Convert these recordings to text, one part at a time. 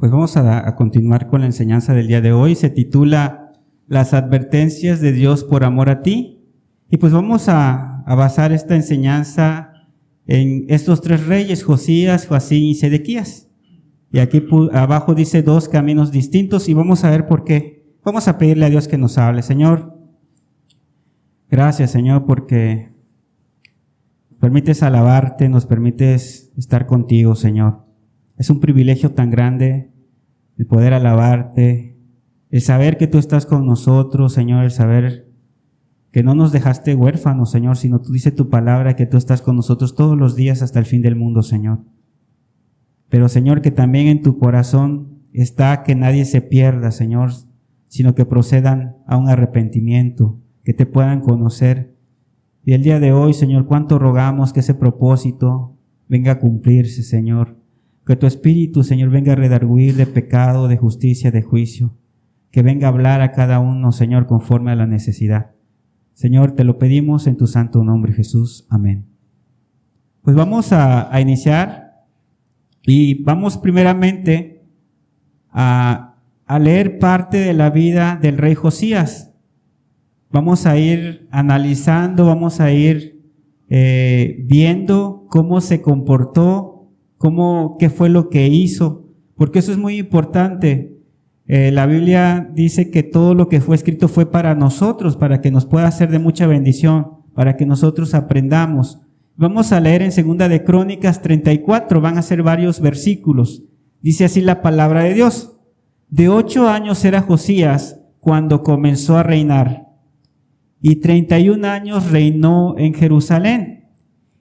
Pues vamos a continuar con la enseñanza del día de hoy. Se titula Las advertencias de Dios por amor a ti. Y pues vamos a basar esta enseñanza en estos tres reyes, Josías, Joacim y Sedequías. Y aquí abajo dice dos caminos distintos y vamos a ver por qué. Vamos a pedirle a Dios que nos hable. Señor, gracias Señor porque nos permites alabarte, nos permites estar contigo, Señor. Es un privilegio tan grande el poder alabarte, el saber que tú estás con nosotros, Señor, el saber que no nos dejaste huérfanos, Señor, sino tú dice tu palabra que tú estás con nosotros todos los días hasta el fin del mundo, Señor. Pero, Señor, que también en tu corazón está que nadie se pierda, Señor, sino que procedan a un arrepentimiento, que te puedan conocer. Y el día de hoy, Señor, cuánto rogamos que ese propósito venga a cumplirse, Señor. Que tu Espíritu, Señor, venga a redarguir de pecado, de justicia, de juicio. Que venga a hablar a cada uno, Señor, conforme a la necesidad. Señor, te lo pedimos en tu santo nombre, Jesús. Amén. Pues vamos a iniciar y vamos primeramente a leer parte de la vida del rey Josías. Vamos a ir analizando, vamos a ir viendo cómo se comportó, qué fue lo que hizo, porque eso es muy importante. La Biblia dice que todo lo que fue escrito fue para nosotros, para que nos pueda ser de mucha bendición, para que nosotros aprendamos. Vamos a leer en 2 de Crónicas 34, van a ser varios versículos. Dice así la palabra de Dios. De 8 años era Josías cuando comenzó a reinar, y 31 años reinó en Jerusalén.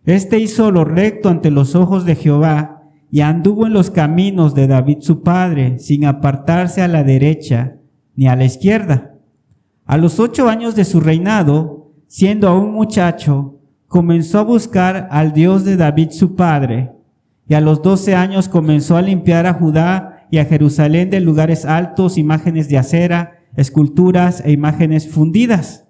Este hizo lo recto ante los ojos de Jehová y anduvo en los caminos de David su padre, sin apartarse a la derecha ni a la izquierda. A los 8 años de su reinado, siendo aún muchacho, comenzó a buscar al Dios de David su padre, y a los 12 años comenzó a limpiar a Judá y a Jerusalén de lugares altos, imágenes de acera, esculturas e imágenes fundidas.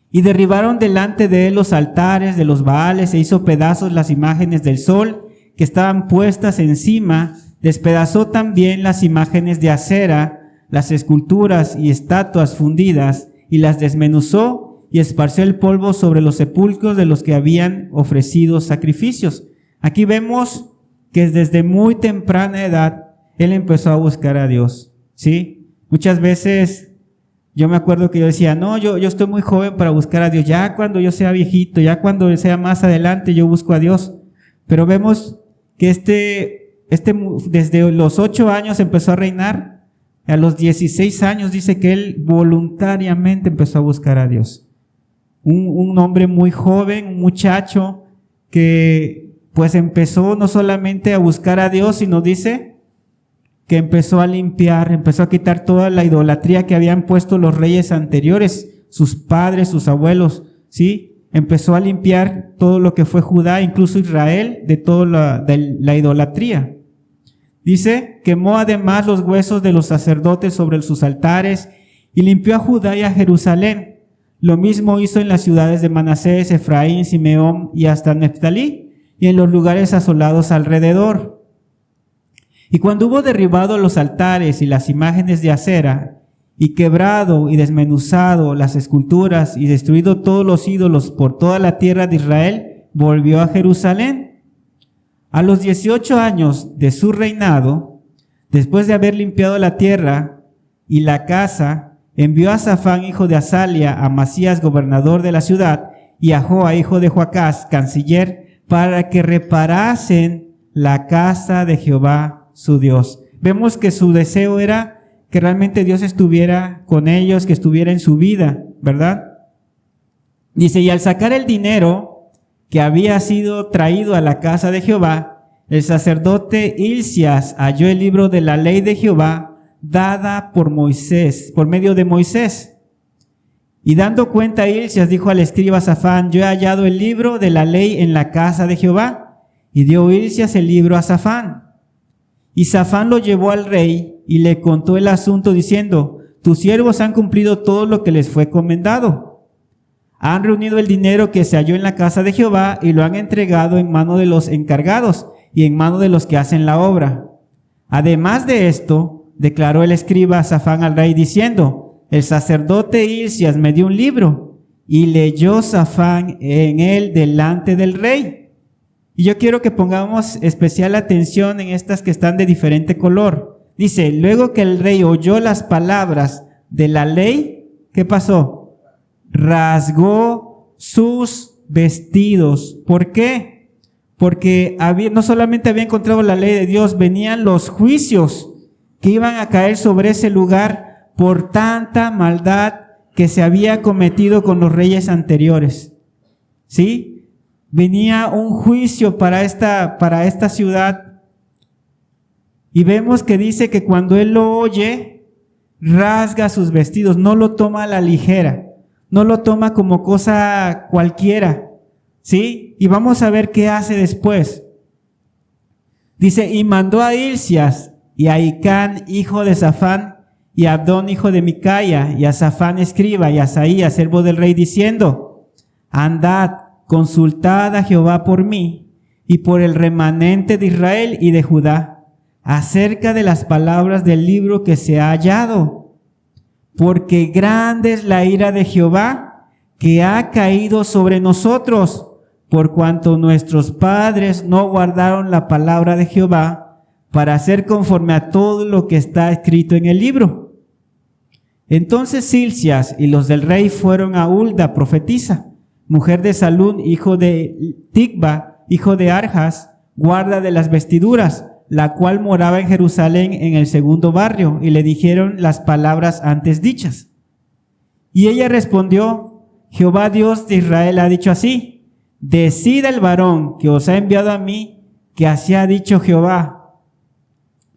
Y derribaron delante de él los altares de los Baales, e hizo pedazos las imágenes del sol que estaban puestas encima, despedazó también las imágenes de acera, las esculturas y estatuas fundidas, y las desmenuzó y esparció el polvo sobre los sepulcros de los que habían ofrecido sacrificios. Aquí vemos que desde muy temprana edad él empezó a buscar a Dios, ¿sí? Muchas veces yo me acuerdo que yo decía, no, yo estoy muy joven para buscar a Dios. Ya cuando yo sea viejito, ya cuando sea más adelante, yo busco a Dios. Pero vemos que desde los 8 años empezó a reinar. A los 16 años dice que él voluntariamente empezó a buscar a Dios. Un hombre muy joven, un muchacho que pues empezó no solamente a buscar a Dios, sino dice que empezó a limpiar, empezó a quitar toda la idolatría que habían puesto los reyes anteriores, sus padres, sus abuelos, ¿sí? Empezó a limpiar todo lo que fue Judá, incluso Israel, de toda la idolatría. Dice, quemó además los huesos de los sacerdotes sobre sus altares y limpió a Judá y a Jerusalén. Lo mismo hizo en las ciudades de Manasés, Efraín, Simeón y hasta Neftalí, y en los lugares asolados alrededor. Y cuando hubo derribado los altares y las imágenes de acera, y quebrado y desmenuzado las esculturas, y destruido todos los ídolos por toda la tierra de Israel, volvió a Jerusalén. A los 18 años de su reinado, después de haber limpiado la tierra y la casa, envió a Safán, hijo de Azalia, a Amasías, gobernador de la ciudad, y a Joa, hijo de Joacás, canciller, para que reparasen la casa de Jehová su Dios. Vemos que su deseo era que realmente Dios estuviera con ellos, que estuviera en su vida, ¿verdad? Dice, y al sacar el dinero que había sido traído a la casa de Jehová, el sacerdote Hilcías halló el libro de la ley de Jehová dada por Moisés, por medio de Moisés. Y dando cuenta Hilcías dijo al escriba Safán, yo he hallado el libro de la ley en la casa de Jehová. Y dio Hilcías el libro a Safán. Y Safán lo llevó al rey y le contó el asunto diciendo, tus siervos han cumplido todo lo que les fue comendado. Han reunido el dinero que se halló en la casa de Jehová y lo han entregado en mano de los encargados y en mano de los que hacen la obra. Además de esto, declaró el escriba Safán al rey diciendo: el sacerdote Hilcías me dio un libro, y leyó Safán en él delante del rey. Y yo quiero que pongamos especial atención en estas que están de diferente color. Dice: luego que el rey oyó las palabras de la ley, ¿qué pasó? Rasgó sus vestidos. ¿Por qué? Porque no solamente había encontrado la ley de Dios, venían los juicios que iban a caer sobre ese lugar por tanta maldad que se había cometido con los reyes anteriores. ¿Sí? Venía un juicio para esta ciudad. Y vemos que dice que cuando él lo oye, rasga sus vestidos, no lo toma a la ligera, no lo toma como cosa cualquiera, ¿sí? Y vamos a ver qué hace después. Dice: y mandó a Hilcías y a Hicán, hijo de Safán, y a Abdón, hijo de Micaya, y a Safán, escriba, y a Asaías, siervo del rey, diciendo: andad, consultad a Jehová por mí y por el remanente de Israel y de Judá, acerca de las palabras del libro que se ha hallado, porque grande es la ira de Jehová que ha caído sobre nosotros, por cuanto nuestros padres no guardaron la palabra de Jehová para hacer conforme a todo lo que está escrito en el libro. Entonces Hilcías y los del rey fueron a Hulda, profetisa, mujer de Salún, hijo de Ticba, hijo de Arjas, guarda de las vestiduras, la cual moraba en Jerusalén en el segundo barrio, y le dijeron las palabras antes dichas. Y ella respondió: Jehová Dios de Israel ha dicho así: decida el varón que os ha enviado a mí, que así ha dicho Jehová.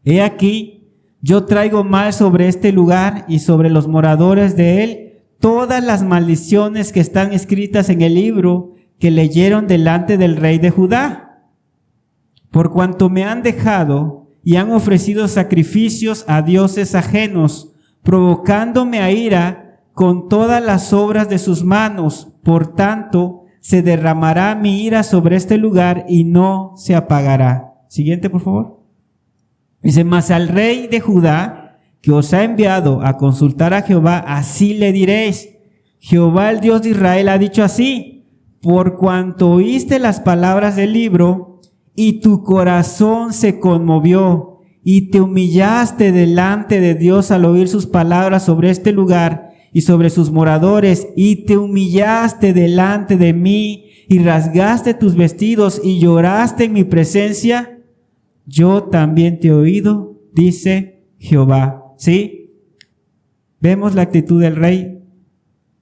He aquí, yo traigo mal sobre este lugar y sobre los moradores de él todas las maldiciones que están escritas en el libro que leyeron delante del rey de Judá. Por cuanto me han dejado y han ofrecido sacrificios a dioses ajenos, provocándome a ira con todas las obras de sus manos, por tanto, se derramará mi ira sobre este lugar y no se apagará. Siguiente, por favor. Dice: mas al rey de Judá, que os ha enviado a consultar a Jehová, así le diréis: Jehová, el Dios de Israel, ha dicho así: por cuanto oíste las palabras del libro, y tu corazón se conmovió, y te humillaste delante de Dios al oír sus palabras sobre este lugar y sobre sus moradores, y te humillaste delante de mí, y rasgaste tus vestidos, y lloraste en mi presencia, yo también te he oído, dice Jehová. ¿Sí? Vemos la actitud del rey.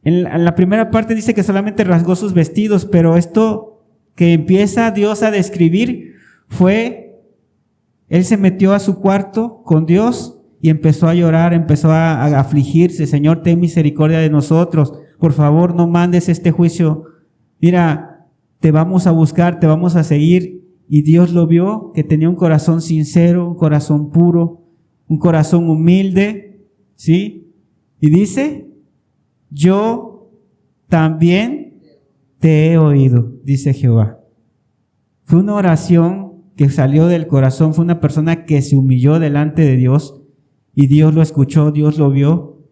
En la primera parte dice que solamente rasgó sus vestidos, pero esto que empieza Dios a describir fue: él se metió a su cuarto con Dios y empezó a llorar, empezó a afligirse. Señor, ten misericordia de nosotros, por favor no mandes este juicio, mira, te vamos a buscar, te vamos a seguir. Y Dios lo vio, que tenía un corazón sincero, un corazón puro, un corazón humilde, ¿sí? Y dice: yo también te he oído, dice Jehová. Fue una oración que salió del corazón, fue una persona que se humilló delante de Dios y Dios lo escuchó, Dios lo vio.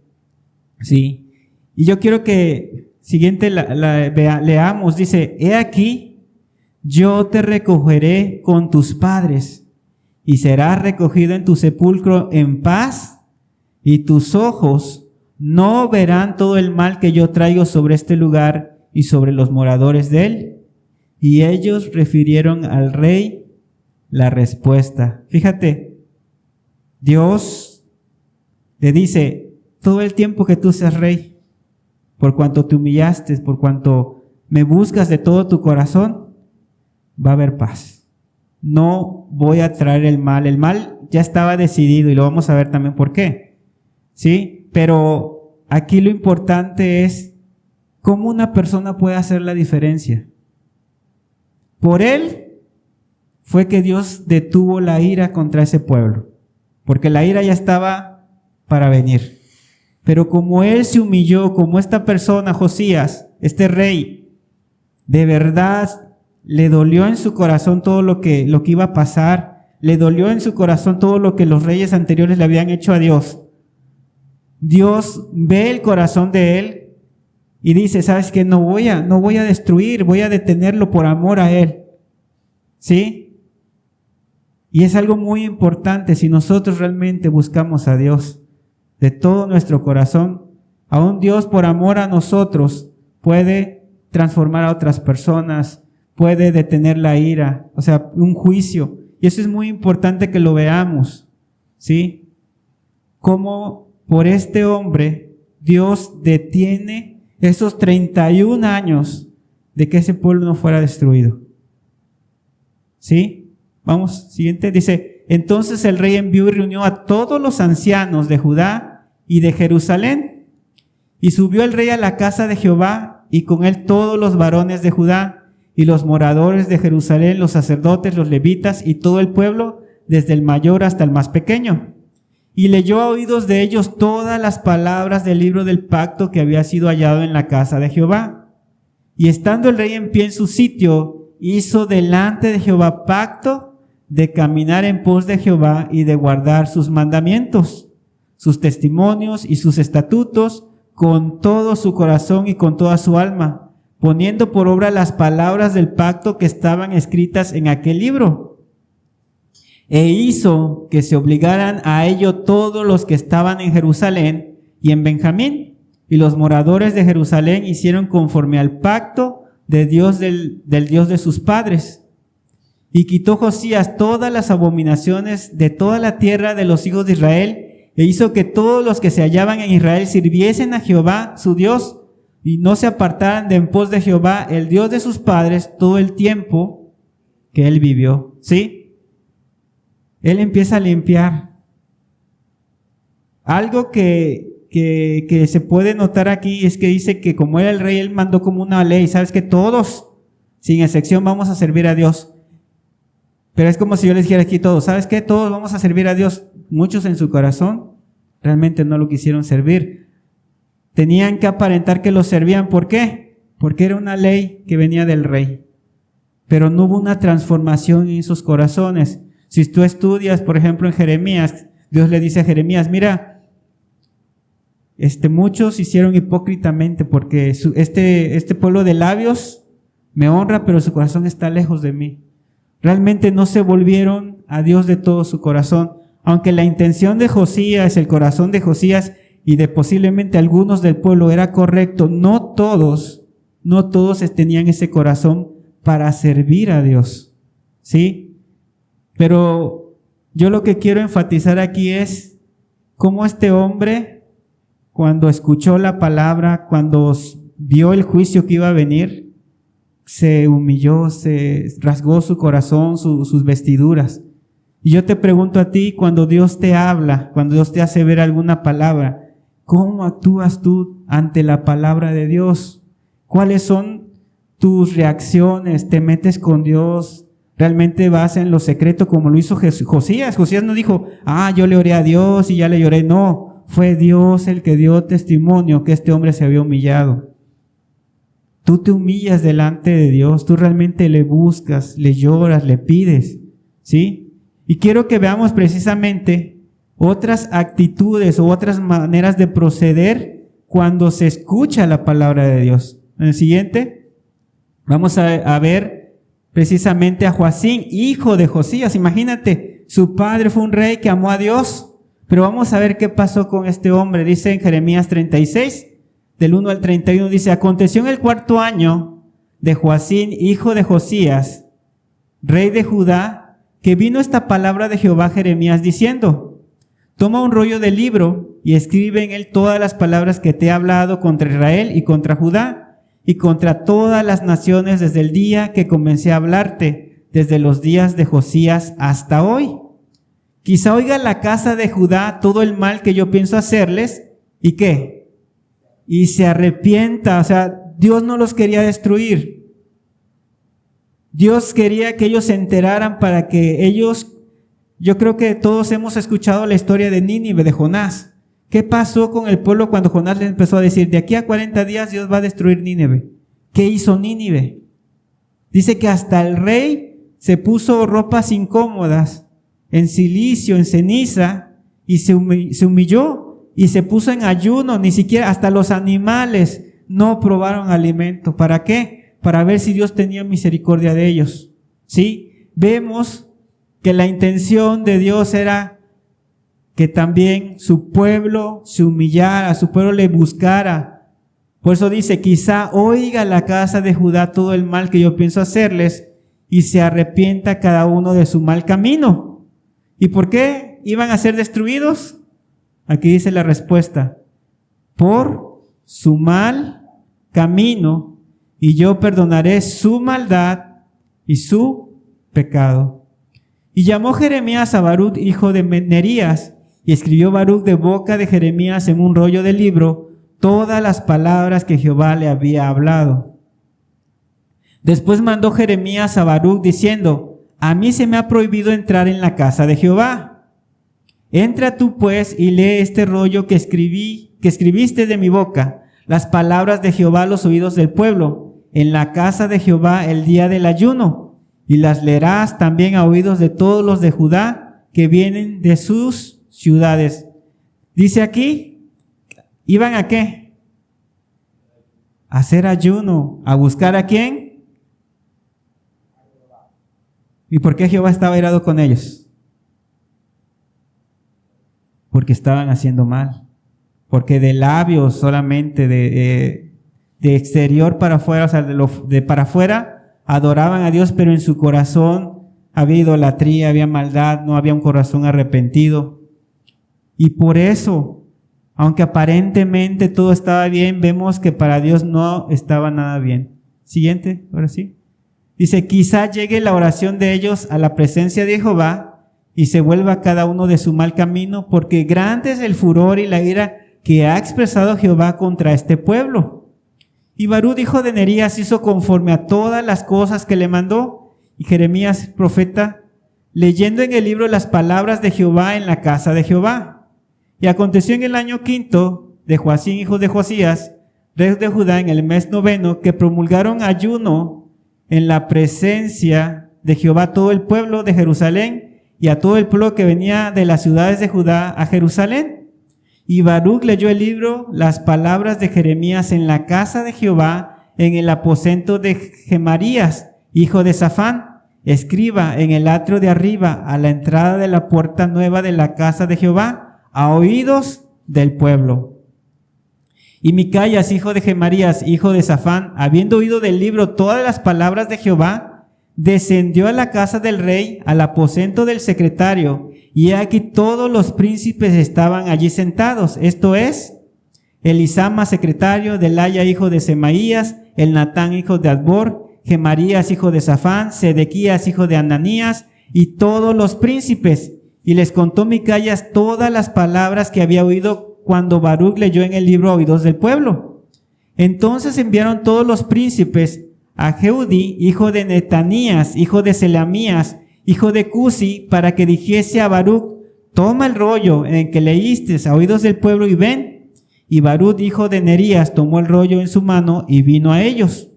Sí. Y yo quiero que siguiente leamos, dice: he aquí, yo te recogeré con tus padres y serás recogido en tu sepulcro en paz, y tus ojos no verán todo el mal que yo traigo sobre este lugar y sobre los moradores de él. Y ellos refirieron al rey la respuesta. Fíjate, Dios le dice: todo el tiempo que tú seas rey, por cuanto te humillaste, por cuanto me buscas de todo tu corazón, va a haber paz. No voy a traer el mal. El mal ya estaba decidido y lo vamos a ver también por qué. ¿Sí? Pero aquí lo importante es cómo una persona puede hacer la diferencia. Por él fue que Dios detuvo la ira contra ese pueblo, porque la ira ya estaba para venir. Pero como él se humilló, como esta persona, Josías, este rey, de verdad le dolió en su corazón todo lo que iba a pasar, le dolió en su corazón todo lo que los reyes anteriores le habían hecho a Dios. Dios ve el corazón de él y dice, ¿sabes qué? No voy a destruir, voy a detenerlo por amor a él. ¿Sí? Y es algo muy importante si nosotros realmente buscamos a Dios de todo nuestro corazón. Aún Dios por amor a nosotros puede transformar a otras personas, puede detener la ira, o sea, un juicio. Y eso es muy importante que lo veamos, ¿sí? Cómo por este hombre Dios detiene esos 31 años de que ese pueblo no fuera destruido. ¿Sí? Vamos, siguiente. Dice, entonces el rey envió y reunió a todos los ancianos de Judá y de Jerusalén. Y subió el rey a la casa de Jehová y con él todos los varones de Judá y los moradores de Jerusalén, los sacerdotes, los levitas y todo el pueblo, desde el mayor hasta el más pequeño. Y leyó a oídos de ellos todas las palabras del libro del pacto que había sido hallado en la casa de Jehová. Y estando el rey en pie en su sitio, hizo delante de Jehová pacto de caminar en pos de Jehová y de guardar sus mandamientos, sus testimonios y sus estatutos con todo su corazón y con toda su alma, poniendo por obra las palabras del pacto que estaban escritas en aquel libro. E hizo que se obligaran a ello todos los que estaban en Jerusalén y en Benjamín, y los moradores de Jerusalén hicieron conforme al pacto de Dios del Dios de sus padres. Y quitó Josías todas las abominaciones de toda la tierra de los hijos de Israel, e hizo que todos los que se hallaban en Israel sirviesen a Jehová su Dios, y no se apartaran de en pos de Jehová, el Dios de sus padres, todo el tiempo que él vivió. ¿Sí? Él empieza a limpiar. Algo que se puede notar aquí es que dice que como era el rey, él mandó como una ley. ¿Sabes que todos, sin excepción, vamos a servir a Dios? Pero es como si yo les dijera aquí todos, ¿sabes qué? Todos vamos a servir a Dios. Muchos en su corazón realmente no lo quisieron servir. Tenían que aparentar que lo servían. ¿Por qué? Porque era una ley que venía del rey. Pero no hubo una transformación en sus corazones. Si tú estudias, por ejemplo, en Jeremías, Dios le dice a Jeremías, mira, muchos hicieron hipócritamente porque este pueblo de labios me honra, pero su corazón está lejos de mí. Realmente no se volvieron a Dios de todo su corazón. Aunque la intención de Josías, el corazón de Josías y de posiblemente algunos del pueblo era correcto, no todos tenían ese corazón para servir a Dios. ¿Sí? Pero yo lo que quiero enfatizar aquí es cómo este hombre, cuando escuchó la palabra, cuando vio el juicio que iba a venir, se humilló, se rasgó su corazón, sus vestiduras. Y yo te pregunto a ti, cuando Dios te habla, cuando Dios te hace ver alguna palabra, ¿cómo actúas tú ante la palabra de Dios? ¿Cuáles son tus reacciones? ¿Te metes con Dios? ¿Realmente vas en lo secreto como lo hizo Josías? Josías no dijo, yo le oré a Dios y ya le lloré. No, fue Dios el que dio testimonio que este hombre se había humillado. Tú te humillas delante de Dios, tú realmente le buscas, le lloras, le pides, ¿sí? Y quiero que veamos precisamente otras actitudes o otras maneras de proceder cuando se escucha la palabra de Dios. En el siguiente, vamos a ver precisamente a Joacim, hijo de Josías. Imagínate, su padre fue un rey que amó a Dios, pero vamos a ver qué pasó con este hombre. Dice en Jeremías 36, del 1 al 31, dice, aconteció en el 4º año de Joacim, hijo de Josías, rey de Judá, que vino esta palabra de Jehová a Jeremías diciendo, toma un rollo de libro y escribe en él todas las palabras que te he hablado contra Israel y contra Judá y contra todas las naciones desde el día que comencé a hablarte, desde los días de Josías hasta hoy. Quizá oiga la casa de Judá todo el mal que yo pienso hacerles, ¿y qué? Y se arrepienta. O sea, Dios no los quería destruir. Dios quería que ellos se enteraran para que ellos, yo creo que todos hemos escuchado la historia de Nínive, de Jonás. ¿Qué pasó con el pueblo cuando Jonás les empezó a decir, de aquí a 40 días Dios va a destruir Nínive? ¿Qué hizo Nínive? Dice que hasta el rey se puso ropas incómodas en silicio, en ceniza, y se humilló y se puso en ayuno. Ni siquiera hasta los animales no probaron alimento. ¿Para qué? Para ver si Dios tenía misericordia de ellos. ¿Sí? Vemos que la intención de Dios era que también su pueblo se humillara, su pueblo le buscara. Por eso dice, quizá oiga la casa de Judá todo el mal que yo pienso hacerles y se arrepienta cada uno de su mal camino. ¿Y por qué iban a ser destruidos? Aquí dice la respuesta: por su mal camino, y yo perdonaré su maldad y su pecado. Y llamó Jeremías a Baruc, hijo de Nerías, y escribió Baruc de boca de Jeremías en un rollo de libro todas las palabras que Jehová le había hablado. Después mandó Jeremías a Baruc diciendo: a mí se me ha prohibido entrar en la casa de Jehová. Entra tú pues y lee este rollo que escribiste de mi boca, las palabras de Jehová a los oídos del pueblo, en la casa de Jehová el día del ayuno, y las leerás también a oídos de todos los de Judá que vienen de sus ciudades. Dice aquí, ¿iban a qué? A hacer ayuno. ¿A buscar a quién? ¿Y por qué Jehová estaba irado con ellos? Porque estaban haciendo mal. Porque de labios solamente, de exterior para afuera, o sea, de para afuera, adoraban a Dios, pero en su corazón había idolatría, había maldad, no había un corazón arrepentido. Y por eso, aunque aparentemente todo estaba bien, vemos que para Dios no estaba nada bien. Siguiente, ahora sí. Dice, quizá llegue la oración de ellos a la presencia de Jehová y se vuelva cada uno de su mal camino, porque grande es el furor y la ira que ha expresado Jehová contra este pueblo. Y Baruc, hijo de Nerías, hizo conforme a todas las cosas que le mandó, y Jeremías, profeta, leyendo en el libro las palabras de Jehová en la casa de Jehová. Y aconteció en el año 5 de Joacim, hijo de Josías, rey de Judá, en el mes 9, que promulgaron ayuno en la presencia de Jehová todo el pueblo de Jerusalén y a todo el pueblo que venía de las ciudades de Judá a Jerusalén. Y Baruc leyó el libro, las palabras de Jeremías en la casa de Jehová, en el aposento de Gemarías, hijo de Safán, escriba, en el atrio de arriba, a la entrada de la puerta nueva de la casa de Jehová, a oídos del pueblo. Y Micaías, hijo de Gemarías, hijo de Safán, habiendo oído del libro todas las palabras de Jehová, descendió a la casa del rey, al aposento del secretario, y aquí todos los príncipes estaban allí sentados, esto es, Elisama, secretario, Delaya, hijo de Semaías, Elnatán, hijo de Adbor, Gemarías, hijo de Safán, Sedequías, hijo de Ananías, y todos los príncipes. Y les contó Micaías todas las palabras que había oído cuando Baruc leyó en el libro a oídos del pueblo. Entonces enviaron todos los príncipes a Jehudí, hijo de Netanías, hijo de Selamías, hijo de Cusi, para que dijese a Baruc: toma el rollo en que leíste a oídos del pueblo y ven. Y Baruc, hijo de Nerías, tomó el rollo en su mano y vino a ellos.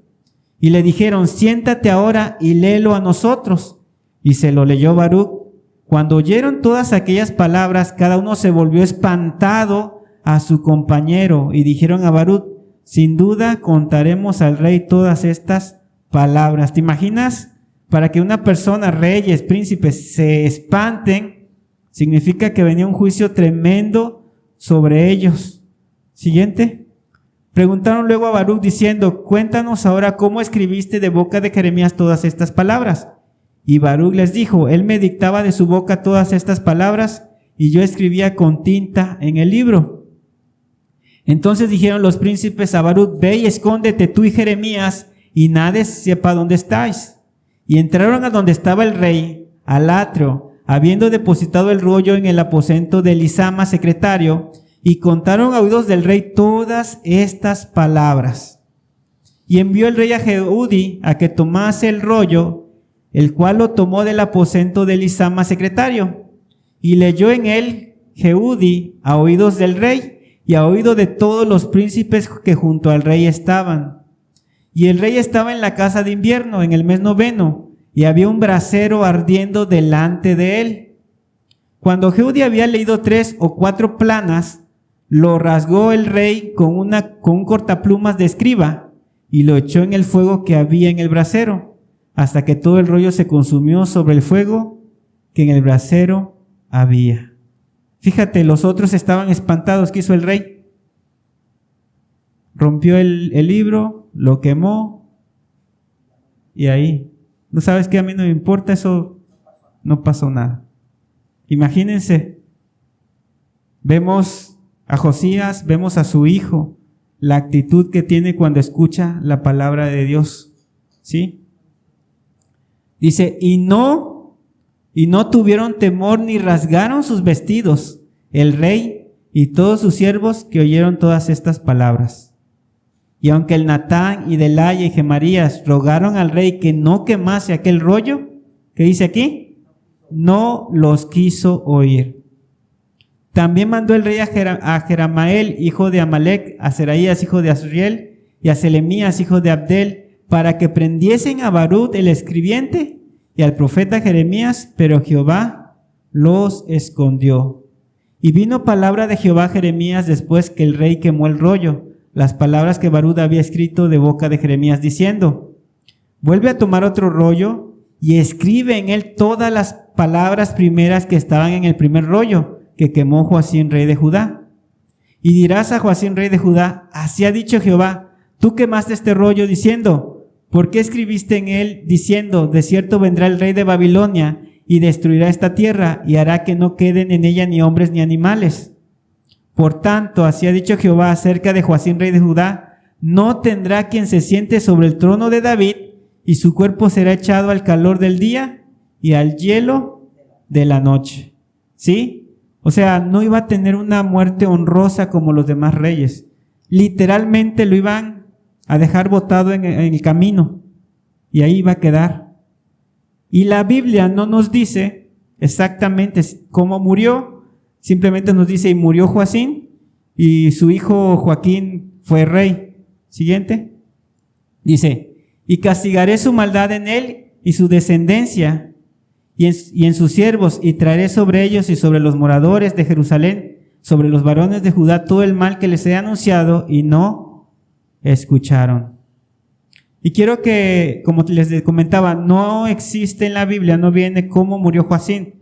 Y le dijeron: siéntate ahora y léelo a nosotros. Y se lo leyó Baruc. Cuando oyeron todas aquellas palabras, cada uno se volvió espantado a su compañero, y dijeron a Baruc: sin duda contaremos al rey todas estas palabras. ¿Te imaginas? Para que una persona, reyes, príncipes, se espanten, significa que venía un juicio tremendo sobre ellos. Siguiente. Preguntaron luego a Baruc diciendo: cuéntanos ahora cómo escribiste de boca de Jeremías todas estas palabras. Y Baruc les dijo: él me dictaba de su boca todas estas palabras, y yo escribía con tinta en el libro. Entonces dijeron los príncipes a Baruc: ve y escóndete tú y Jeremías, y nadie sepa dónde estáis. Y entraron a donde estaba el rey, al atrio, habiendo depositado el rollo en el aposento de Elisama, secretario, y contaron a oídos del rey todas estas palabras. Y envió el rey a Jehudí a que tomase el rollo, el cual lo tomó del aposento de Elisama, secretario, y leyó en él Jehudí a oídos del rey, y a oído de todos los príncipes que junto al rey estaban. Y el rey estaba en la casa de invierno, en el mes 9, y había un brasero ardiendo delante de él. Cuando Jehudí había leído 3 o 4 planas, lo rasgó el rey con un cortaplumas de escriba y lo echó en el fuego que había en el brasero, hasta que todo el rollo se consumió sobre el fuego que en el brasero había. Fíjate, los otros estaban espantados. ¿Qué hizo el rey? Rompió el libro, lo quemó y ahí. ¿No sabes qué? A mí no me importa, eso no pasó nada. Imagínense, vemos a Josías, vemos a su hijo, la actitud que tiene cuando escucha la palabra de Dios, ¿sí? Dice, y no tuvieron temor ni rasgaron sus vestidos, el rey y todos sus siervos que oyeron todas estas palabras. Y aunque el Natán y Delaya y Gemarías rogaron al rey que no quemase aquel rollo, ¿qué dice aquí? No los quiso oír. También mandó el rey a Jeramael, hijo de Amalek, a Seraías, hijo de Azriel, y a Selemías, hijo de Abdel, para que prendiesen a Barut el escribiente y al profeta Jeremías, pero Jehová los escondió. Y vino palabra de Jehová a Jeremías después que el rey quemó el rollo, las palabras que Barut había escrito de boca de Jeremías, diciendo, vuelve a tomar otro rollo y escribe en él todas las palabras primeras que estaban en el primer rollo que quemó Joacim, rey de Judá. Y dirás a Joacim, rey de Judá, así ha dicho Jehová, tú quemaste este rollo diciendo, ¿por qué escribiste en él diciendo, de cierto vendrá el rey de Babilonia y destruirá esta tierra y hará que no queden en ella ni hombres ni animales? Por tanto, así ha dicho Jehová acerca de Joacim, rey de Judá, no tendrá quien se siente sobre el trono de David, y su cuerpo será echado al calor del día y al hielo de la noche. ¿Sí? O sea, no iba a tener una muerte honrosa como los demás reyes. Literalmente lo iban a dejar botado en el camino y ahí iba a quedar. Y la Biblia no nos dice exactamente cómo murió, simplemente nos dice, y murió Joacim y su hijo Joaquín fue rey. Siguiente. Dice, y castigaré su maldad en él y su descendencia y en sus siervos, y traeré sobre ellos y sobre los moradores de Jerusalén, sobre los varones de Judá, todo el mal que les he anunciado, y no escucharon. Y quiero que, como les comentaba, no existe en la Biblia, no viene cómo murió Joacim,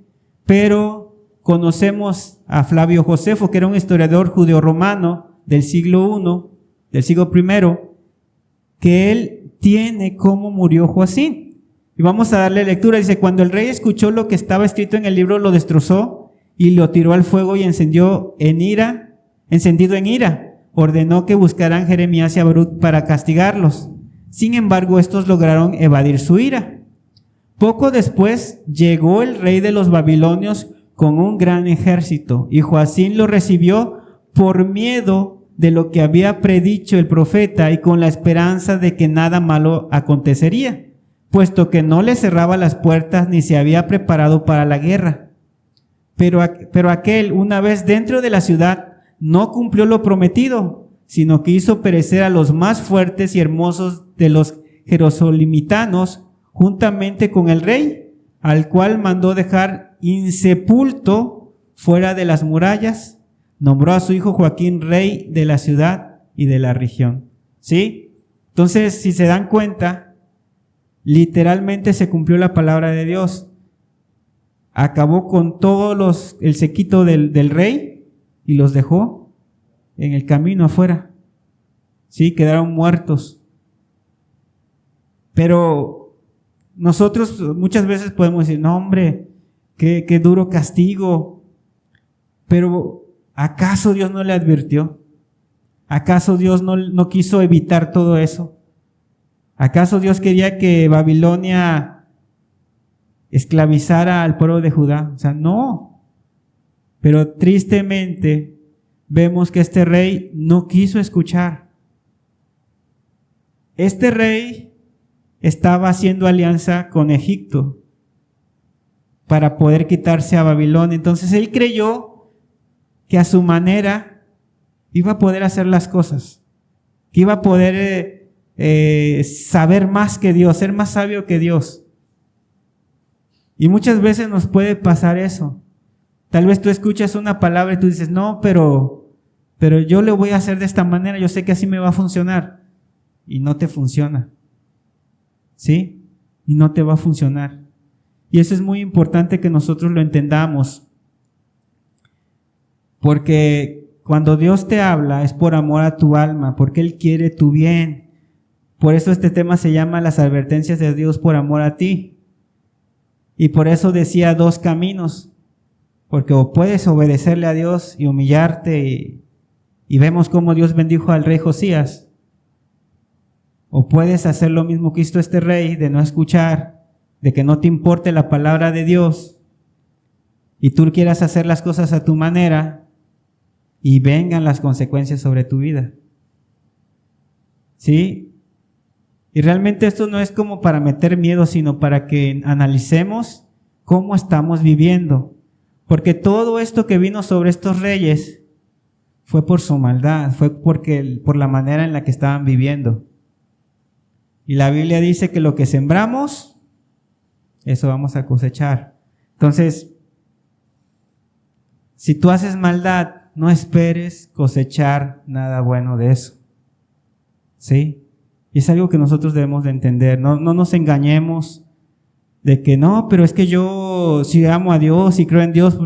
pero conocemos a Flavio Josefo, que era un historiador judeo-romano del siglo I, que él tiene cómo murió Joacim. Y vamos a darle lectura. Dice, cuando el rey escuchó lo que estaba escrito en el libro, lo destrozó y lo tiró al fuego y encendido en ira, ordenó que buscaran Jeremías y a Barut para castigarlos. Sin embargo, estos lograron evadir su ira. Poco después llegó el rey de los babilonios con un gran ejército, y Joacim lo recibió por miedo de lo que había predicho el profeta y con la esperanza de que nada malo acontecería, puesto que no le cerraba las puertas ni se había preparado para la guerra. Pero aquel, una vez dentro de la ciudad, no cumplió lo prometido, sino que hizo perecer a los más fuertes y hermosos de los jerosolimitanos, juntamente con el rey, al cual mandó dejar insepulto fuera de las murallas. Nombró a su hijo Joaquín rey de la ciudad y de la región. ¿Sí? Entonces, si se dan cuenta, literalmente se cumplió la palabra de Dios. Acabó con todos el séquito del rey y los dejó en el camino afuera. Sí, quedaron muertos. Pero nosotros muchas veces podemos decir, no hombre, qué duro castigo. Pero ¿acaso Dios no le advirtió? ¿Acaso Dios no quiso evitar todo eso? ¿Acaso Dios quería que Babilonia esclavizara al pueblo de Judá? O sea, no. Pero tristemente vemos que este rey no quiso escuchar. Este rey estaba haciendo alianza con Egipto para poder quitarse a Babilonia. Entonces él creyó que a su manera iba a poder hacer las cosas, que iba a poder saber más que Dios, ser más sabio que Dios. Y muchas veces nos puede pasar eso. Tal vez tú escuchas una palabra y tú dices, no, pero yo le voy a hacer de esta manera, yo sé que así me va a funcionar. Y no te funciona. ¿Sí? Y no te va a funcionar. Y eso es muy importante que nosotros lo entendamos. Porque cuando Dios te habla es por amor a tu alma, porque Él quiere tu bien. Por eso este tema se llama las advertencias de Dios por amor a ti. Y por eso decía 2 caminos. Porque o puedes obedecerle a Dios y humillarte y vemos cómo Dios bendijo al rey Josías. O puedes hacer lo mismo que hizo este rey, de no escuchar, de que no te importe la palabra de Dios y tú quieras hacer las cosas a tu manera y vengan las consecuencias sobre tu vida. ¿Sí? Y realmente esto no es como para meter miedo, sino para que analicemos cómo estamos viviendo. Porque todo esto que vino sobre estos reyes fue por su maldad, fue por la manera en la que estaban viviendo. Y la Biblia dice que lo que sembramos, eso vamos a cosechar. Entonces, si tú haces maldad, no esperes cosechar nada bueno de eso. ¿Sí? Y es algo que nosotros debemos de entender. No nos engañemos de que no, pero es que yo sí amo a Dios y creo en Dios.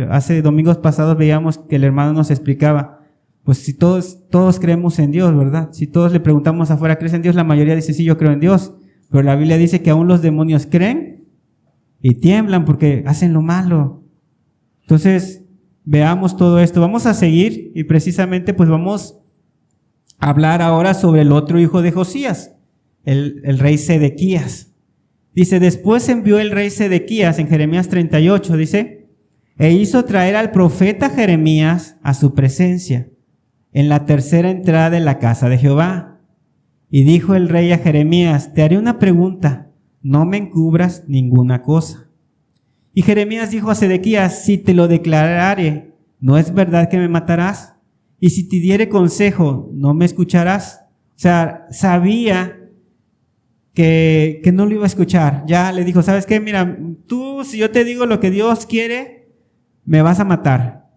Hace domingos pasados veíamos que el hermano nos explicaba, pues si todos creemos en Dios, ¿verdad? Si todos le preguntamos afuera, ¿crees en Dios? La mayoría dice, sí, yo creo en Dios. Pero la Biblia dice que aún los demonios creen y tiemblan porque hacen lo malo. Entonces, veamos todo esto. Vamos a seguir y precisamente pues vamos a hablar ahora sobre el otro hijo de Josías, el rey Sedequías. Dice, después envió el rey Sedequías en Jeremías 38, dice, e hizo traer al profeta Jeremías a su presencia, en la tercera entrada de la casa de Jehová. Y dijo el rey a Jeremías, te haré una pregunta, no me encubras ninguna cosa. Y Jeremías dijo a Sedequías, si te lo declarare, ¿no es verdad que me matarás? Y si te diere consejo, ¿no me escucharás? O sea, sabía que no lo iba a escuchar. Ya le dijo, ¿sabes qué? Mira, tú, si yo te digo lo que Dios quiere, me vas a matar.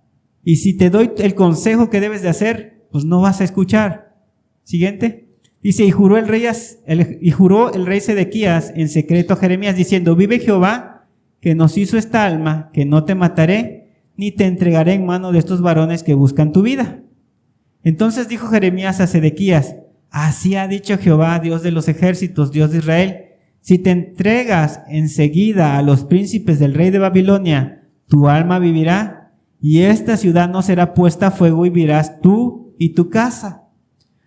Y si te doy el consejo que debes de hacer, pues no vas a escuchar. Siguiente. Dice, y juró el rey Sedequías en secreto a Jeremías, diciendo, vive Jehová, que nos hizo esta alma, que no te mataré, ni te entregaré en mano de estos varones que buscan tu vida. Entonces dijo Jeremías a Sedequías, así ha dicho Jehová, Dios de los ejércitos, Dios de Israel, si te entregas enseguida a los príncipes del rey de Babilonia, tu alma vivirá, y esta ciudad no será puesta a fuego y vivirás tú y tu casa.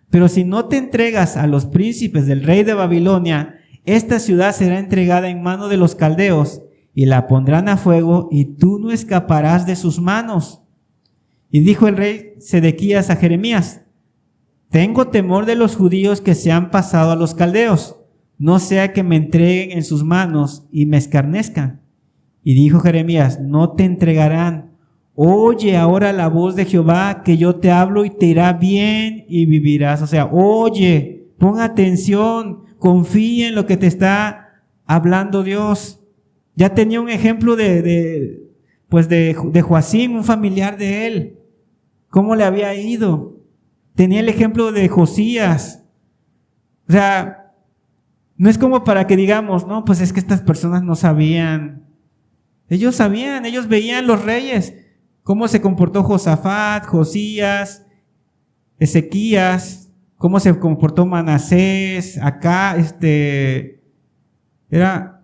Pero si no te entregas a los príncipes del rey de Babilonia, esta ciudad será entregada en mano de los caldeos, y la pondrán a fuego, y tú no escaparás de sus manos. Y dijo el rey Sedequías a Jeremías, tengo temor de los judíos que se han pasado a los caldeos, no sea que me entreguen en sus manos y me escarnezcan. Y dijo Jeremías, no te entregarán. Oye ahora la voz de Jehová, que yo te hablo y te irá bien y vivirás. O sea, oye, pon atención, confía en lo que te está hablando Dios. Ya tenía un ejemplo de Joacim, un familiar de él. ¿Cómo le había ido? Tenía el ejemplo de Josías. O sea, no es como para que digamos, no, pues es que estas personas no sabían. Ellos sabían, ellos veían los reyes, cómo se comportó Josafat, Josías, Ezequías, cómo se comportó Manasés, acá, era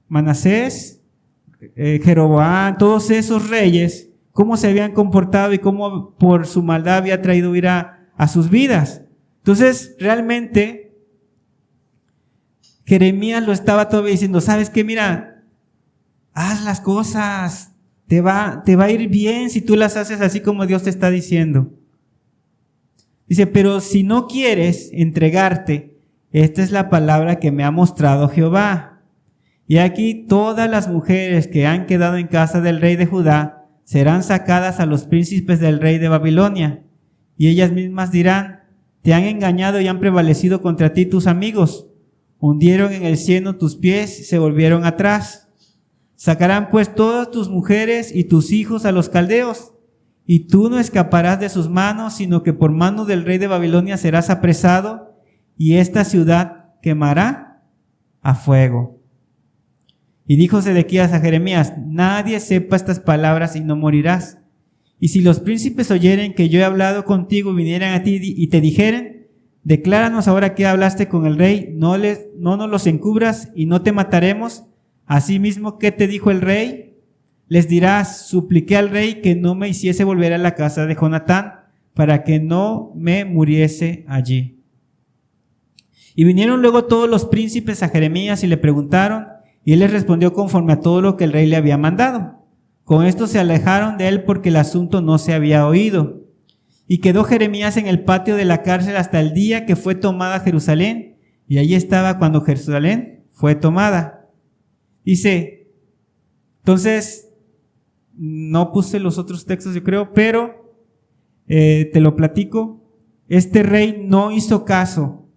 Manasés, Jeroboam, todos esos reyes, cómo se habían comportado y cómo por su maldad había traído ira a sus vidas. Entonces, realmente, Jeremías lo estaba todavía diciendo, ¿sabes qué? Mira, haz las cosas, te va a ir bien si tú las haces así como Dios te está diciendo. Dice, pero si no quieres entregarte, esta es la palabra que me ha mostrado Jehová. Y aquí todas las mujeres que han quedado en casa del rey de Judá serán sacadas a los príncipes del rey de Babilonia. Y ellas mismas dirán, te han engañado y han prevalecido contra ti tus amigos. Hundieron en el cieno tus pies y se volvieron atrás. Sacarán pues todas tus mujeres y tus hijos a los caldeos, y tú no escaparás de sus manos, sino que por mano del rey de Babilonia serás apresado, y esta ciudad quemará a fuego. Y dijo Sedequías a Jeremías: nadie sepa estas palabras y no morirás. Y si los príncipes oyeren que yo he hablado contigo y vinieran a ti y te dijeren: decláranos ahora que hablaste con el rey, no nos los encubras y no te mataremos. Asimismo, ¿qué te dijo el rey? Les dirás: supliqué al rey que no me hiciese volver a la casa de Jonatán, para que no me muriese allí. Y vinieron luego todos los príncipes a Jeremías y le preguntaron, y él les respondió conforme a todo lo que el rey le había mandado. Con esto se alejaron de él porque el asunto no se había oído. Y quedó Jeremías en el patio de la cárcel hasta el día que fue tomada Jerusalén, y allí estaba cuando Jerusalén fue tomada. Dice, entonces, no puse los otros textos yo creo, pero te lo platico. Este rey no hizo caso,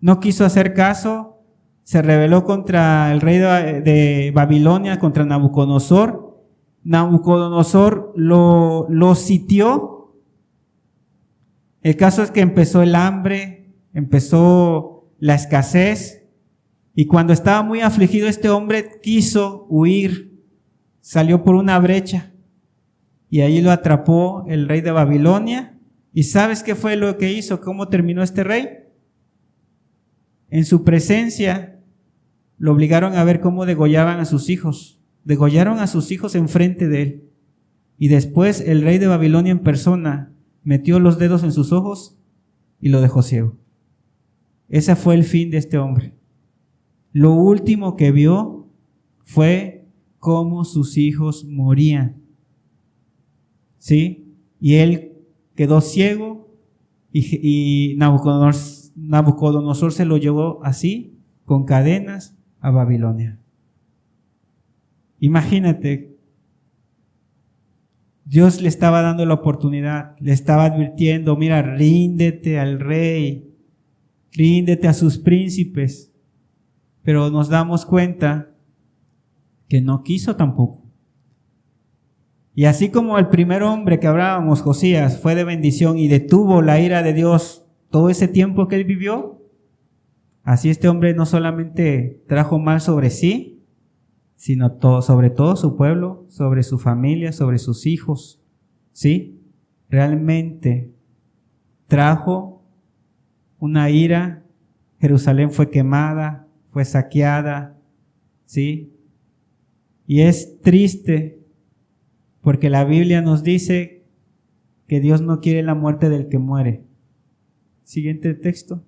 no quiso hacer caso, se rebeló contra el rey de Babilonia, contra Nabucodonosor. Nabucodonosor lo sitió. El caso es que empezó el hambre, empezó la escasez. Y cuando estaba muy afligido, este hombre quiso huir, salió por una brecha y ahí lo atrapó el rey de Babilonia. ¿Y sabes qué fue lo que hizo? ¿Cómo terminó este rey? En su presencia lo obligaron a ver cómo degollaban a sus hijos. Degollaron a sus hijos enfrente de él. Y después el rey de Babilonia en persona metió los dedos en sus ojos y lo dejó ciego. Ese fue el fin de este hombre. Lo último que vio fue cómo sus hijos morían. ¿Sí? Y él quedó ciego y Nabucodonosor se lo llevó así, con cadenas, a Babilonia. Imagínate, Dios le estaba dando la oportunidad, le estaba advirtiendo: mira, ríndete al rey, ríndete a sus príncipes. Pero nos damos cuenta que no quiso tampoco. Y así como el primer hombre que hablábamos, Josías, fue de bendición y detuvo la ira de Dios todo ese tiempo que él vivió, así este hombre no solamente trajo mal sobre sí, sino sobre todo su pueblo, sobre su familia, sobre sus hijos. ¿Sí? Realmente trajo una ira. Jerusalén fue quemada, fue saqueada, ¿sí? Y es triste porque la Biblia nos dice que Dios no quiere la muerte del que muere. Siguiente texto.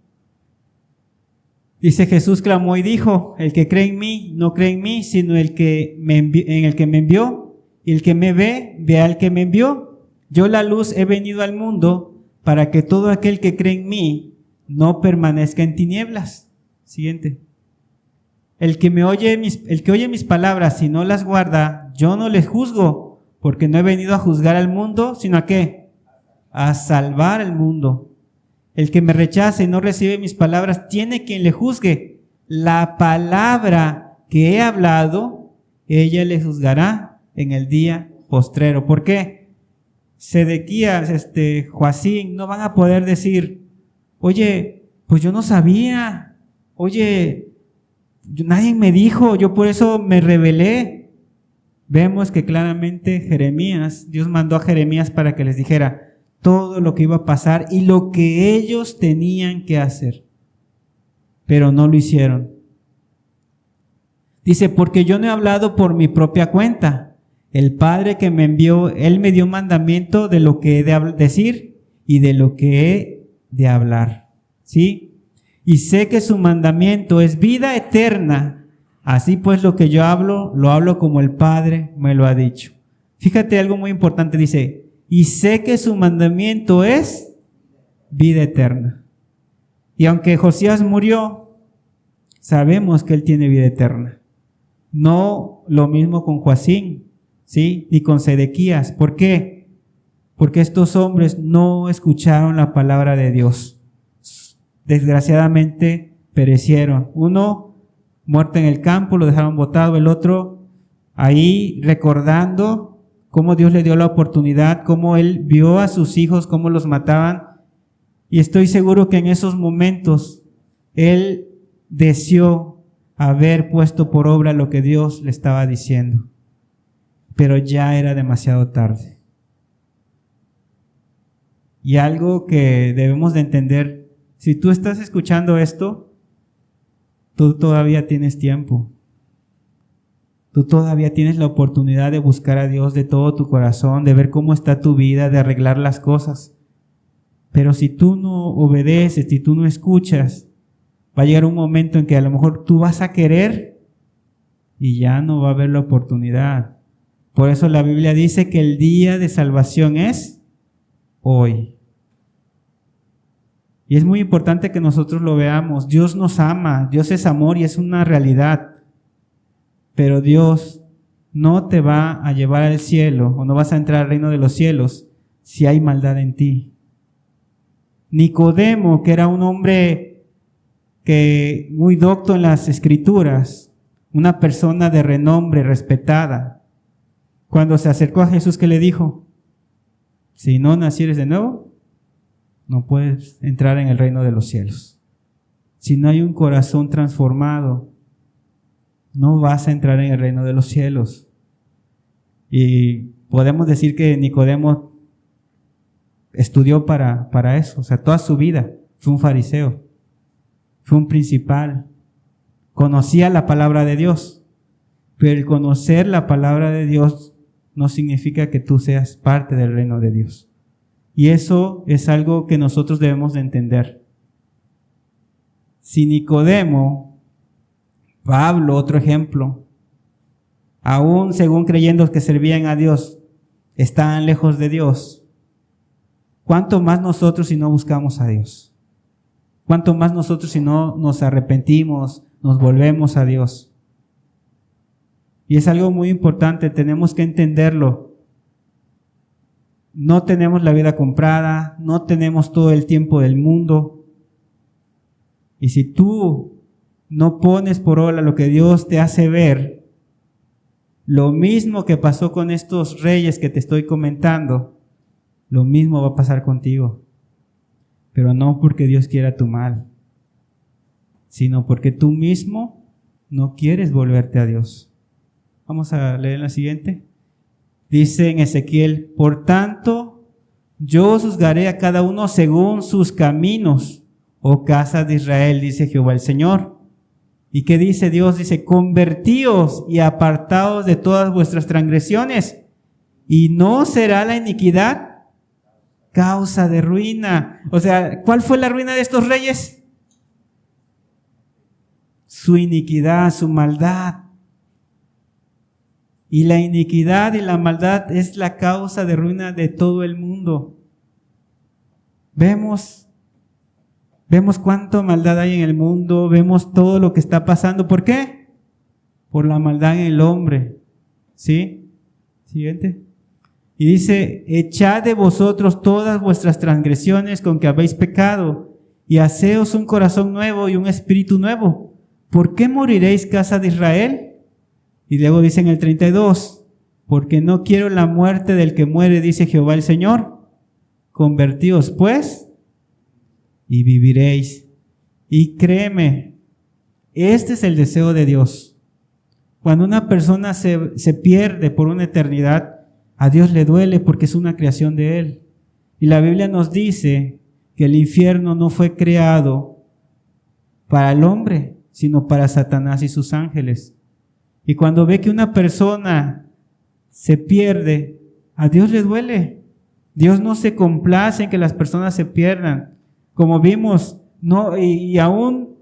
Dice: Jesús clamó y dijo: el que cree en mí, no cree en mí, sino en el que me envió, y el que me ve al que me envió. Yo, la luz, he venido al mundo para que todo aquel que cree en mí no permanezca en tinieblas. Siguiente. El que oye mis palabras y no las guarda, yo no le juzgo, porque no he venido a juzgar al mundo, sino ¿a qué? A salvar al mundo. El que me rechace y no recibe mis palabras, tiene quien le juzgue. La palabra que he hablado, ella le juzgará en el día postrero. ¿Por qué? Sedequías, Joacín, no van a poder decir: oye, pues yo no sabía, oye, nadie me dijo, yo por eso me rebelé. Vemos que claramente Dios mandó a Jeremías para que les dijera todo lo que iba a pasar y lo que ellos tenían que hacer, pero no lo hicieron. Dice: porque yo no he hablado por mi propia cuenta. El Padre que me envió, Él me dio mandamiento de lo que he de decir y de lo que he de hablar. ¿Sí? Y sé que su mandamiento es vida eterna. Así pues, lo que yo hablo, lo hablo como el Padre me lo ha dicho. Fíjate algo muy importante, dice: y sé que su mandamiento es vida eterna. Y aunque Josías murió, sabemos que él tiene vida eterna. No lo mismo con Joacín, ¿sí? Ni con Sedequías. ¿Por qué? Porque estos hombres no escucharon la palabra de Dios. Desgraciadamente perecieron. Uno muerto en el campo, lo dejaron botado. El otro ahí recordando cómo Dios le dio la oportunidad, cómo Él vio a sus hijos, cómo los mataban. Y estoy seguro que en esos momentos Él deseó haber puesto por obra lo que Dios le estaba diciendo. Pero ya era demasiado tarde. Y algo que debemos de entender, si tú estás escuchando esto, tú todavía tienes tiempo. Tú todavía tienes la oportunidad de buscar a Dios de todo tu corazón, de ver cómo está tu vida, de arreglar las cosas. Pero si tú no obedeces, si tú no escuchas, va a llegar un momento en que a lo mejor tú vas a querer y ya no va a haber la oportunidad. Por eso la Biblia dice que el día de salvación es hoy. Y es muy importante que nosotros lo veamos. Dios nos ama, Dios es amor y es una realidad. Pero Dios no te va a llevar al cielo o no vas a entrar al reino de los cielos si hay maldad en ti. Nicodemo, que era un hombre que muy docto en las escrituras, una persona de renombre, respetada, cuando se acercó a Jesús, ¿qué le dijo? Si no nacieres de nuevo, no puedes entrar en el reino de los cielos. Si no hay un corazón transformado, no vas a entrar en el reino de los cielos. Y podemos decir que Nicodemo estudió para eso, o sea, toda su vida fue un fariseo, fue un principal, conocía la palabra de Dios, pero el conocer la palabra de Dios no significa que tú seas parte del reino de Dios. Y eso es algo que nosotros debemos de entender. Si Nicodemo, Pablo, otro ejemplo, aún según creyendo que servían a Dios, estaban lejos de Dios, ¿cuánto más nosotros si no buscamos a Dios? ¿Cuánto más nosotros si no nos arrepentimos, nos volvemos a Dios? Y es algo muy importante, tenemos que entenderlo. No tenemos la vida comprada, no tenemos todo el tiempo del mundo. Y si tú no pones por obra lo que Dios te hace ver, lo mismo que pasó con estos reyes que te estoy comentando, lo mismo va a pasar contigo. Pero no porque Dios quiera tu mal, sino porque tú mismo no quieres volverte a Dios. Vamos a leer la siguiente. Dice en Ezequiel, por tanto, yo juzgaré a cada uno según sus caminos, oh casa de Israel, dice Jehová el Señor. ¿Y qué dice Dios? Dice, convertíos y apartaos de todas vuestras transgresiones, y no será la iniquidad causa de ruina. O sea, ¿cuál fue la ruina de estos reyes? Su iniquidad, su maldad. Y la iniquidad y la maldad es la causa de ruina de todo el mundo. Vemos cuánta maldad hay en el mundo, vemos todo lo que está pasando. ¿Por qué? Por la maldad en el hombre. ¿Sí? Siguiente. Y dice, echad de vosotros todas vuestras transgresiones con que habéis pecado, y haceos un corazón nuevo y un espíritu nuevo. ¿Por qué moriréis, casa de Israel? Y luego dice en el 32, porque no quiero la muerte del que muere, dice Jehová el Señor. Convertíos pues y viviréis. Y créeme, este es el deseo de Dios. Cuando una persona se pierde por una eternidad, a Dios le duele porque es una creación de Él. Y la Biblia nos dice que el infierno no fue creado para el hombre, sino para Satanás y sus ángeles. Y cuando ve que una persona se pierde, a Dios le duele. Dios no se complace en que las personas se pierdan. Como vimos, no, y aún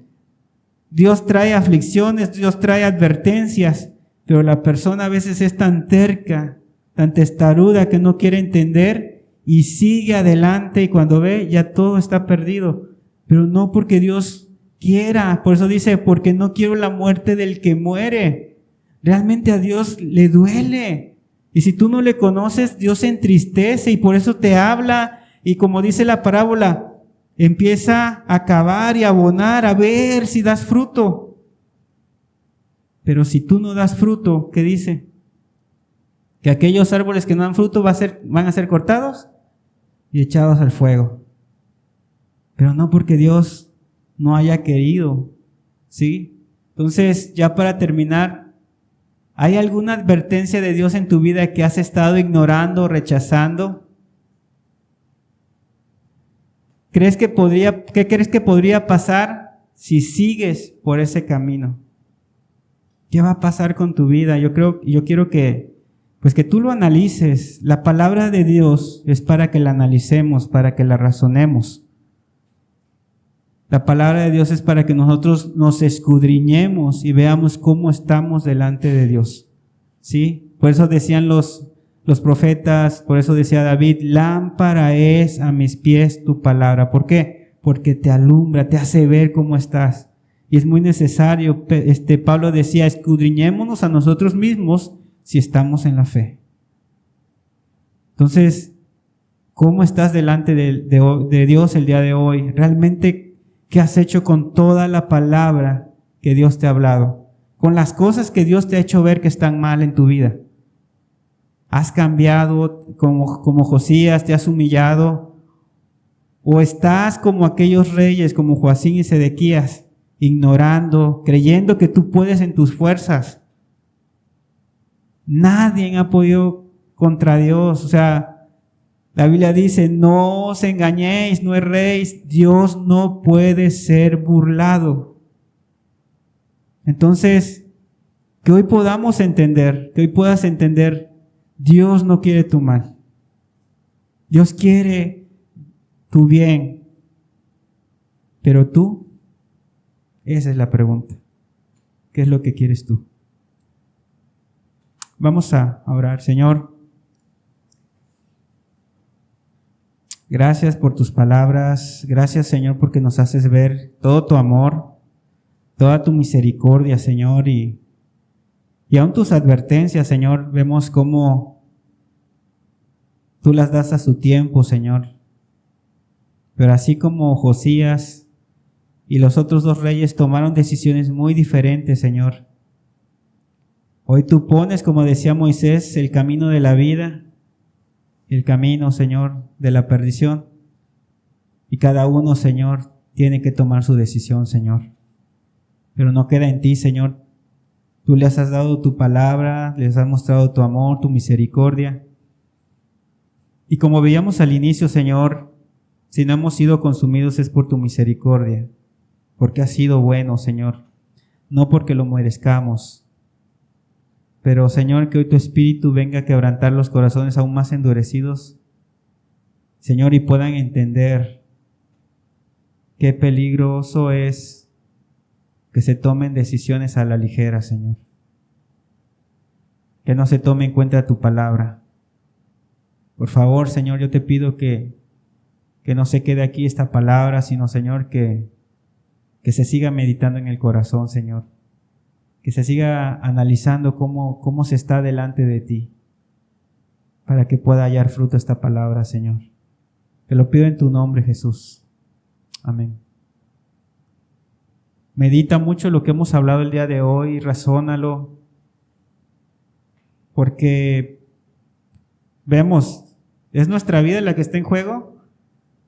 Dios trae aflicciones, Dios trae advertencias, pero la persona a veces es tan terca, tan testaruda que no quiere entender y sigue adelante, y cuando ve ya todo está perdido. Pero no porque Dios quiera, por eso dice, porque no quiero la muerte del que muere. Realmente a Dios le duele. Y si tú no le conoces, Dios se entristece y por eso te habla. Y como dice la parábola, empieza a cavar y a abonar a ver si das fruto. Pero si tú no das fruto, ¿qué dice? que aquellos árboles que no dan fruto van a ser cortados y echados al fuego. Pero no porque Dios no haya querido, ¿sí? Entonces, ya para terminar, ¿hay alguna advertencia de Dios en tu vida que has estado ignorando, rechazando? ¿Qué crees que podría pasar si sigues por ese camino? ¿Qué va a pasar con tu vida? Yo quiero que tú lo analices. La palabra de Dios es para que la analicemos, para que la razonemos. La palabra de Dios es para que nosotros nos escudriñemos y veamos cómo estamos delante de Dios. ¿Sí? Por eso decían los profetas, por eso decía David, lámpara es a mis pies tu palabra. ¿Por qué? Porque te alumbra, te hace ver cómo estás. Y es muy necesario, Pablo decía, escudriñémonos a nosotros mismos si estamos en la fe. Entonces, ¿cómo estás delante de Dios el día de hoy? ¿Realmente qué has hecho con toda la palabra que Dios te ha hablado? Con las cosas que Dios te ha hecho ver que están mal en tu vida. ¿Has cambiado como Josías, te has humillado? ¿O estás como aquellos reyes, como Joacim y Sedequías, ignorando, creyendo que tú puedes en tus fuerzas? Nadie ha podido contra Dios. O sea, la Biblia dice, no os engañéis, no erréis, Dios no puede ser burlado. Entonces, que hoy podamos entender, que hoy puedas entender, Dios no quiere tu mal. Dios quiere tu bien. Pero tú, esa es la pregunta. ¿Qué es lo que quieres tú? Vamos a orar. Señor, gracias por tus palabras. Gracias, Señor, porque nos haces ver todo tu amor, toda tu misericordia, Señor, y aún tus advertencias, Señor, vemos cómo tú las das a su tiempo, Señor. Pero así como Josías y los otros dos reyes tomaron decisiones muy diferentes, Señor, hoy tú pones, como decía Moisés, el camino de la vida, el camino, Señor, de la perdición. Y cada uno, Señor, tiene que tomar su decisión, Señor. Pero no queda en ti, Señor. Tú les has dado tu palabra, les has mostrado tu amor, tu misericordia. Y como veíamos al inicio, Señor, si no hemos sido consumidos es por tu misericordia, porque has sido bueno, Señor, no porque lo merezcamos. Pero, Señor, que hoy tu Espíritu venga a quebrantar los corazones aún más endurecidos, Señor, y puedan entender qué peligroso es que se tomen decisiones a la ligera, Señor. Que no se tome en cuenta tu palabra. Por favor, Señor, yo te pido que no se quede aquí esta palabra, sino, Señor, que se siga meditando en el corazón, Señor. Que se siga analizando cómo se está delante de ti, para que pueda hallar fruto esta palabra, Señor. Te lo pido en tu nombre, Jesús. Amén. Medita mucho lo que hemos hablado el día de hoy, razónalo, porque vemos, es nuestra vida la que está en juego,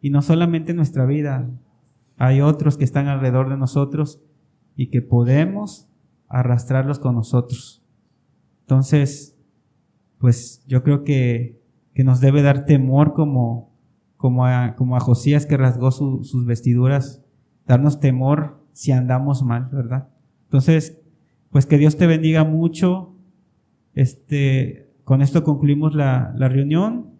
y no solamente nuestra vida, hay otros que están alrededor de nosotros y que podemos arrastrarlos con nosotros. Entonces, pues yo creo que nos debe dar temor como a Josías, que rasgó sus vestiduras, darnos temor si andamos mal, ¿verdad? Entonces, pues que Dios te bendiga mucho. Con esto concluimos la reunión.